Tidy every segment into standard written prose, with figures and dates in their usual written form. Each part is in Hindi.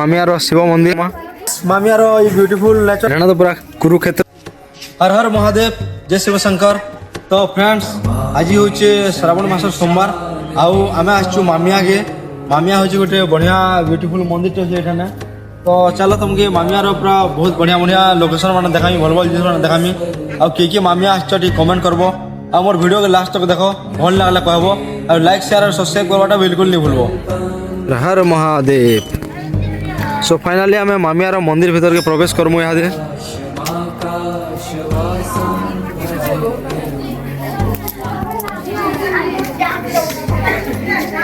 मामियार शिव मंदिर मामियार ब्यूटीफुल नेचर तो पूरा कुरुक्षेत्र। हर हर महादेव, जय शिव शंकर। तो फ्रेंड्स आज हूँ श्रावण मास सोमवार आउ आम आसचु मामिया के। मामिया हूँ गोटे बढ़िया ब्यूटीफुल मंदिर अच्छे। तो चलो तुमके मामियार पूरा बहुत बढ़िया बढ़िया लोकेशन मैंने देखामी, भल भल जिन मैंने देखामी। आउ किए मामिया आस कमेंट करब और मोर वीडियो के लास्ट तक देख भल लगला कहब और लाइक शेयर और सब्सक्राइब करवाटा बिल्कुल नहीं भूलब। हर महादेव। सो फाइनाली आम मामियार मंदिर भीतर के प्रवेश करमु। यहाँ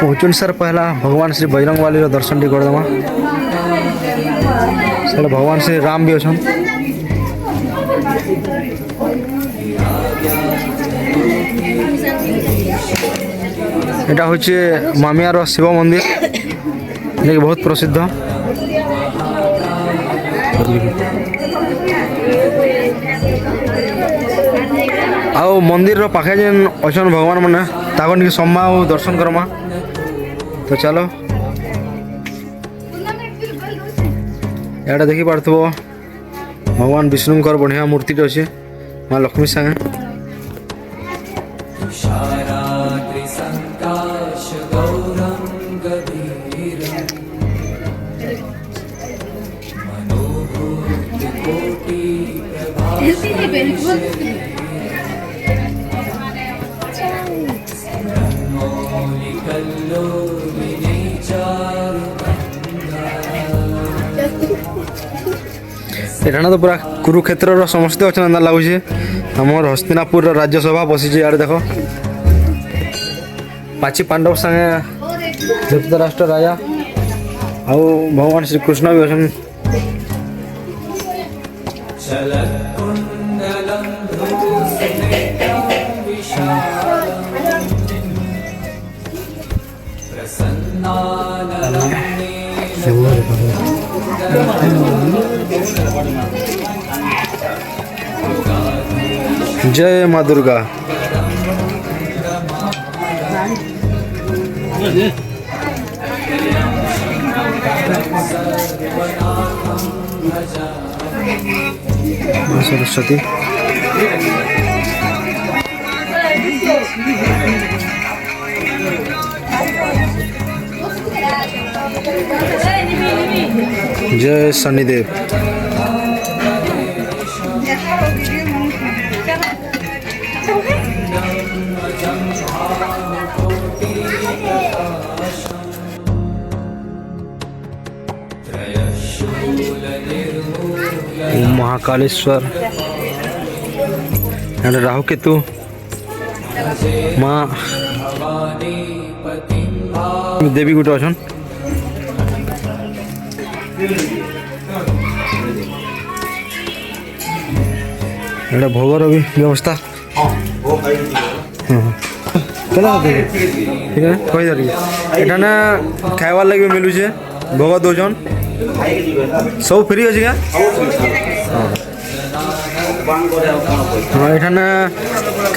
पहुँचुन सर पहला भगवान श्री बजरंग वाली दर्शन टी करदमा। सर भगवान श्री राम भी अच्छा। यहाँ हूँ मामियार शिव मंदिर ये बहुत प्रसिद्ध। आउ मंदिर पाखे जेन अच्छन भगवान मैंने ताकि सम्मा दर्शन करमा। तो चलो यहाँ देखी पार्थो भगवान विष्णुकर बढ़िया मूर्ति अच्छे माँ लक्ष्मी संगे। एठाना तो पूरा कुरुक्षेत्र समस्त अच्छा अंदाज लगुचे। आमर हस्तिनापुर राज्यसभा बसी यार देख पाची पांडव संगे धृतराष्ट्र राजा आउ भगवान श्री कृष्ण भी अच्छा। जय माँ दुर्गा। सरस्वती जय शनिदेव। महाकालेश्वर राहु केतु माँ देवी गोटे अच्छा। एटा भोगर भी व्यवस्था ठीक है कहीदे एठाने खाइबार लगे मिलूचे भोग दौन सब फ्री अच्छे क्या। हाँ एठाने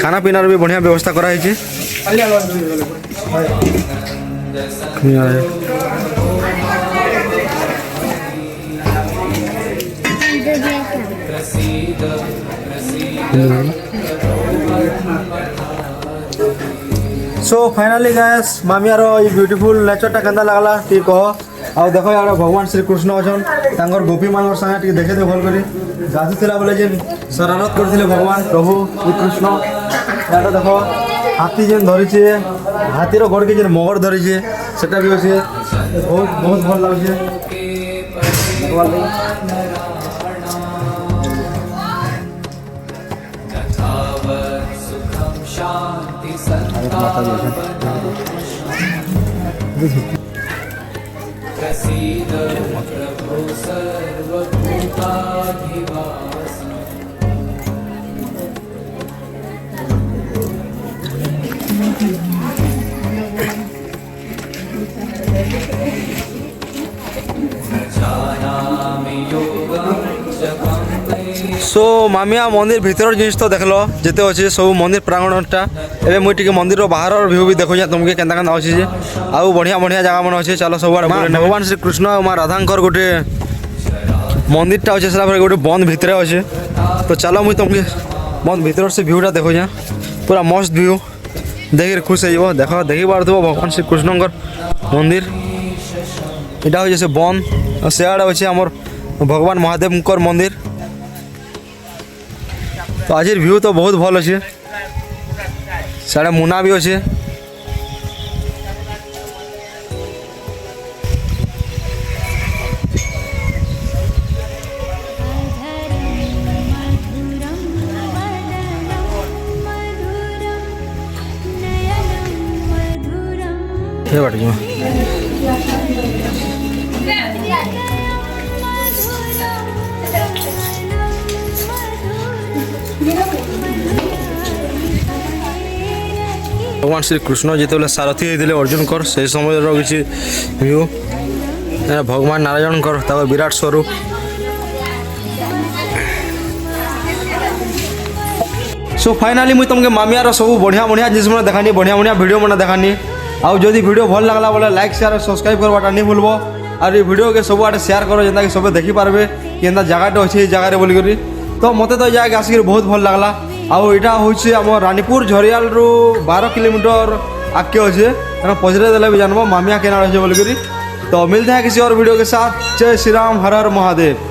खाना पीनार भी बढ़िया व्यवस्था कराई। सो फाइनाली गाइस मामियार ये ब्यूटीफुल नेचरटा केंदा लागला टी कह। आउ देखो यार भगवान श्री कृष्ण अच्छन तांगर गोपी मान संगे देखे दे भल करी गाधुला बेले जेन शरारत करते भगवान प्रभु श्री कृष्ण। यहाँ देख हाथी जेन धरीचे हाथीर गड़ के जेन मगर धरीचे सेटा भी अच्छे बहुत बहुत भल लगे। सो मामिया मंदिर भीतर जिनिस तो देखल जिते अच्छे सब मंदिर प्रांगणटा एवं मुझे टी मंदिर बाहर व्यू भी देखो तुमके केन्ता केन्ता अच्छे जे आउ बढ़िया बढ़िया जगह मन अच्छे चलो सब भगवान श्री कृष्ण और माँ राधांकर गोटे मंदिरटा अच्छे से गोटे बंद भितर अच्छे तो चलो मुझे तुमके बंद भीतर से भ्यूटा देखो पूरा मस्त व्यू देखिए खुश हो देख देखी पार्थो भगवान श्री कृष्णकर मंदिर यहाँ हूँ से बंद और सियाड़े अच्छे आमर भगवान महादेव मंदिर तो आज व्यू तो बहुत भल अच्छे साढ़े मुना भी अच्छे ये बात जी भगवान श्री कृष्ण जिते सारथी होते अर्जुन कर से समय किसी व्यू भगवान नारायण कर विराट स्वरूप सो फाइनाली मुझे तुमके मामियार सब बढ़िया बढ़िया जिनिस मैंने देखानी बढ़िया बढ़िया वीडियो मैंने देखानी आउ जदि वीडियो भल लगला बोले लाइक शेयर और सब्सक्राइब करवाटा नहीं भूलबो और ये वीडियो के सब आड़े शेयर करो जेनता कि सब देखी पारबे कि जगह अच्छे जगह बोलिक तो मत तो जाके आसिक बहुत भल लगला आउ यहाँ हूँ आम रानीपुर झरियाल रु 12 किलोमीटर आगे अच्छे पचरे देले भी जानबो मामिया केना अच्छे बोलिक तो मिलते हैं किसी और वीडियो के साथ। जय श्री राम, हर हर महादेव।